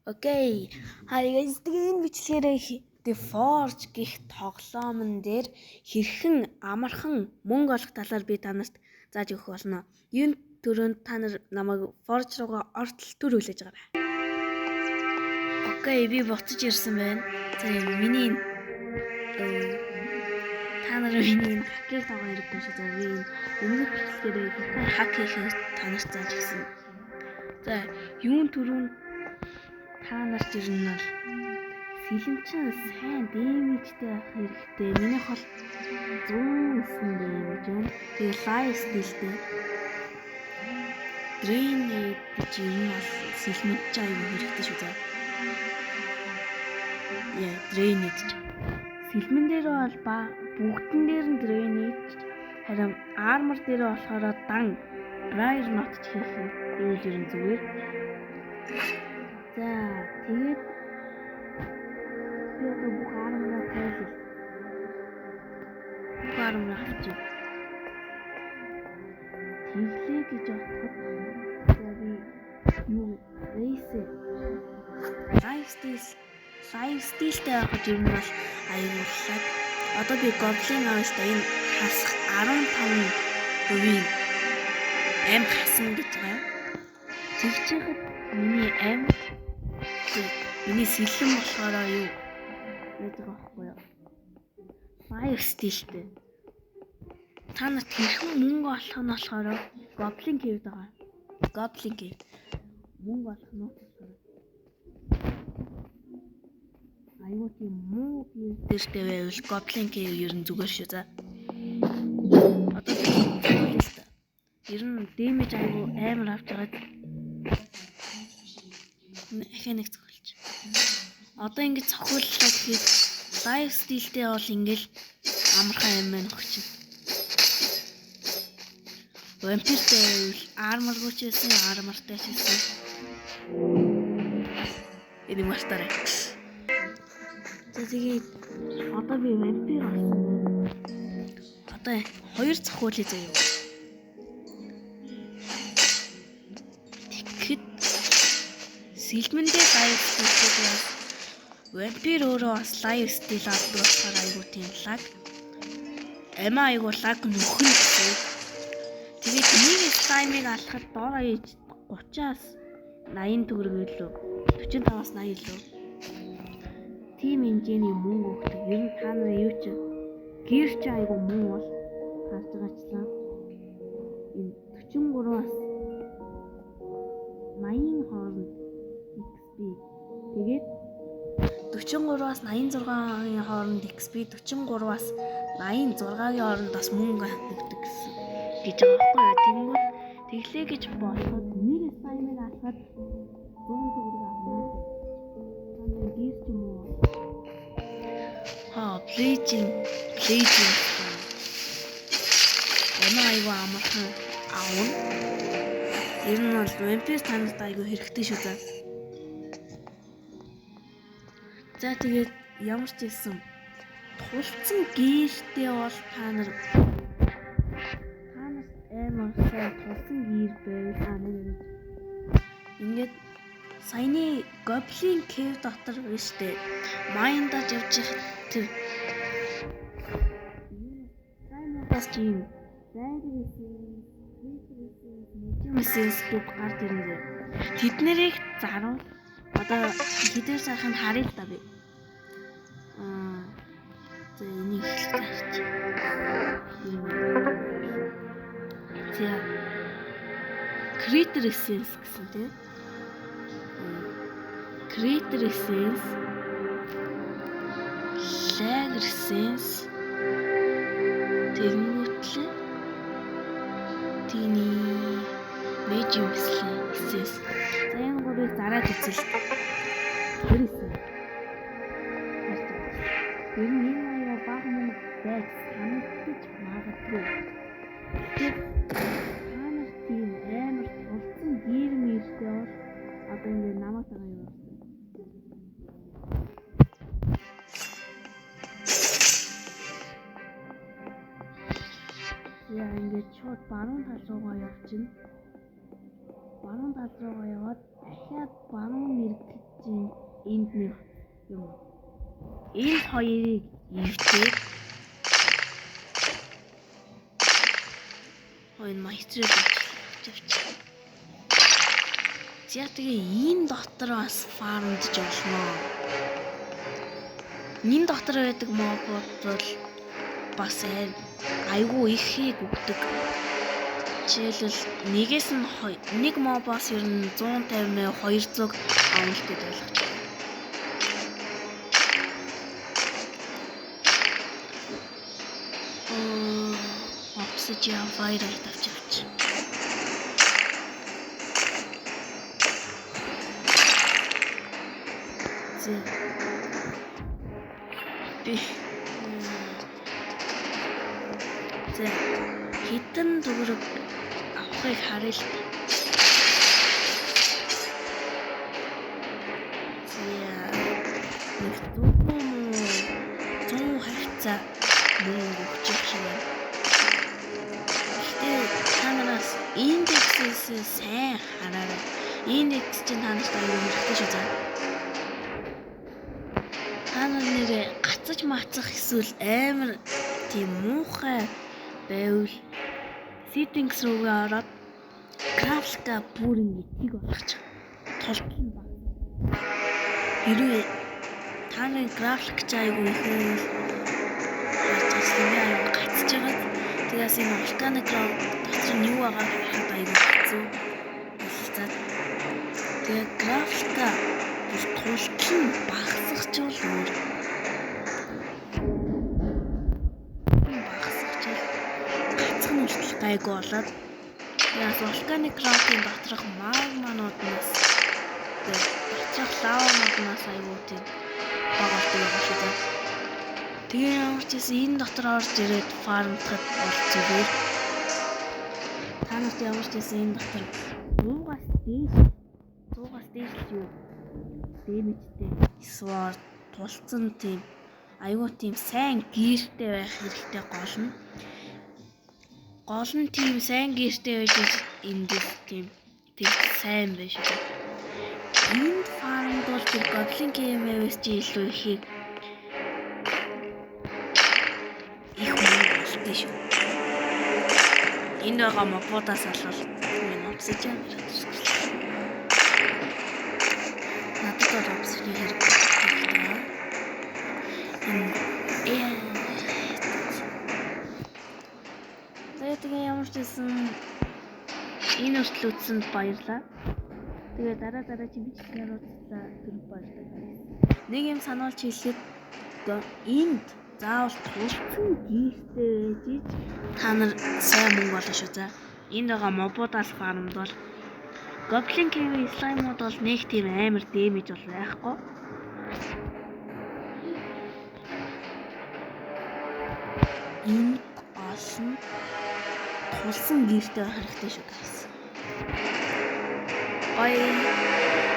Окей. Hi guys, энэ бичлэгээрээ The Forge гэх тоглоомн дээр хэрхэн амархан мөнгө олох талаар би танарт зааж өгөх болно. Юуны төрөнд та нар намайг Forge руугаа ортол төр хүлээж гараа. Окей, би буцаж ирсэн байна. За миний та нар миний хакийг тоглох хэрэггүй шүү. За би өмнөх бичлэгээрээ хэрхэн хак хийхээ танарт зааж өгсөн. За юуны төрөнд та нарт ирнэ бол сэлэмчин сайн дэмэжтэй байх хэрэгтэй. Минийх бол 109 дэмэж байна. Тэгээ лайв стилтэй. Дрейнэд гэж юм бол сэлэмчин аягүй хэрэгтэй шүү дээ. Яа, дрейнэд. Сэлмэн дээр бол бүгдэн дээр нь дрейнэд. Харин армор дээр болохоор дан Briar Knot хийх юм. Ээл ерэн зүгээр. За тэгээд би одоо бүх армораа тавьлаа. Бүх армораа авчих. Тэглээ гэж бодоход за би юу рейс лайв стилтэй байхад ер нь бол аюуллаг. Одоо би гоблин авалтаа энэ хасах 15% амь хасна гэж байгаа. Тэгчээхэд миний амь миний сэлэн болохоор юу гэж байгаа байхгүй юу? Лайв стилтэй. Та нарт хэрхэн мөнгө олох нь болохоор гоблин кэвд байгаа. Гоблин кэв. Мөнгө олох нь болохоор аюу тийм муу дээртэй байвал гоблин кэв ер нь зүгээр шүү за. Одоо ер нь дэмэж аюу амар авч байгаа. Эхээ нэг цохолч. Одоо ингэж цохиуллаа гэхэд лайв стилтэй бол ингээл амархан юм байна өгч. Вампиртэй байвал арморгүй ч байсан, армортай ч байсан. Энийг мартаарай. За тэгээд одоо би вампир болсон. Одоо хоёр цохиулъя заяа. Тэгэхэд сэлмэндээ лайв стилтэй бас вампир өөрөө бас лайв стил авдаг болохоор айгуу тийм лаг. Амаа айгуу лаг нөхөн гэсэн. Тэгээд нэг слаймыг алхахад доор аяж 30-аас 80 төгрөг илүү 45-аас 80 илүү тийм хэмжээний мөнгө өгдөг. Ер нь та нар юу ч гэр чи айгуу мөн бол харж байгаачлаа. Энэ 43-аас 80 хооронд XP. Тэгээд 43-аас 86-ын хооронд XP, 43-аас 86-гийн хооронд бас мөнгө өгдөг гэсэн гэж байгаа байхгүй юу? Тэнгүүд тэглээ гэж бодоход нэг слаймыг алхаад 100 төгрөг авна. Танай гэр ч юм уу? Bleaching. Эмаа айгуу амархан аавна. Ер нь бол вампир танарт айгуу хэрэгтэй шүү дээ. За тэгээд ямар ч хэлсэн тулцсан гэртэй бол та нар амар сайн тулцсан гэр байвал ингээд саяны гоблин кэв дотор биш үү? Майндаж явж тэр бас тийм Мессенс гэд гард ирнэ. Тэднэрийг зарав. Одоо хэдээр сайхан харъя л да би. За энийг хэлчихэж. За Creator Essence гэсэн тийм. Creator Essence, Lag Essence, Тэрмөтлө, Тиний Magic Essence. За энэ гурыг зараад үзэл. Тэрсэн. Тэр нэг аяа баг мөнгө байж санагдаж магадгүй. Тэр танаар тийм амар тулцсан гэр мэртэй бол одоо ингэ намайг тагаа юу. Яа ингээд шууд баруун тал руугаа явчихна. Баруун тал руугаа яваад дахиад баруун нэргэжин энд нэг юм. Энэ хоёрыг ивчээд хоёр маячрал авчих. За тэгээ энэ дотор бас фармдж болно. Энэ дотор байдаг мобууд бол бас айгүй их хийг өгдөг. Жишээлбэл нэгээс нь нэг мобоос ер нь 150-ыг 200 авалт гэж ойлгож байна. Obsidian fire авч. За хитэн төгрөг авахыг харъя л. Нэг 100 хавцаа мөнгө өгчих шиг байна. Танаас индексээс сайн хараарай. Индекс чинь танаас аюул хэрэгтэй шүү дээ. Танаа нэрээ гацаж мацах эсвэл амар тийм муухай байвал settings руугаа ороод графика бүр нэг болгочих. Толгой баг. Хэрвээ таны график ч аюул их аюул гацж байгаа. Тэгээс энэ organic дотор нь юу байгаа харахад аюул хэцүү. Тэгээ графика бүр толгой багасгах ч өөр. Гайгүй болоод яас volcanic rock-ын доторх магманууднаас доторх лаванууднаас аюул тийм багалдаг юм шиг байна. Тэгээ ямар ч гэсэн энэ дотор орж ирээд фармдахад бол зүгээр. Та нарт ямар ч гэсэн энэ дотор 100-аас дээш юу дэмэжтэй эсвэл тулцсан тийм аюул тийм сайн гэртэй байх хэрэгтэй гол нь. Гол нь тийм сайн гэртэй байж энэ тийм сайн байж шүү. Энд фармд бол тэр Goblin KMS чи илүү их болтой шүү. Энэ байгаа мобудаас болол энэ obsidian надад бол obsidian хэрэг. Тэгээ ямар ч гэсэн энэ хүртэл үзсэнд баярлалаа. Тэгээ дараа чи бичлэгээр уулзлаа түрүү баярлалаа. Нэг юм сануулж хэлэхэд энд заавал тулцсан гэртэй байж та нар сайн мөнгө болно шүү за. Энд байгаа мобудаас фармд бол Goblin Cave slime-ууд бол нэг тийм амар дэмэж бол байхгүй. Энэ олон тулсан гэртэй байх хэрэгтэй шүү guys. Bye.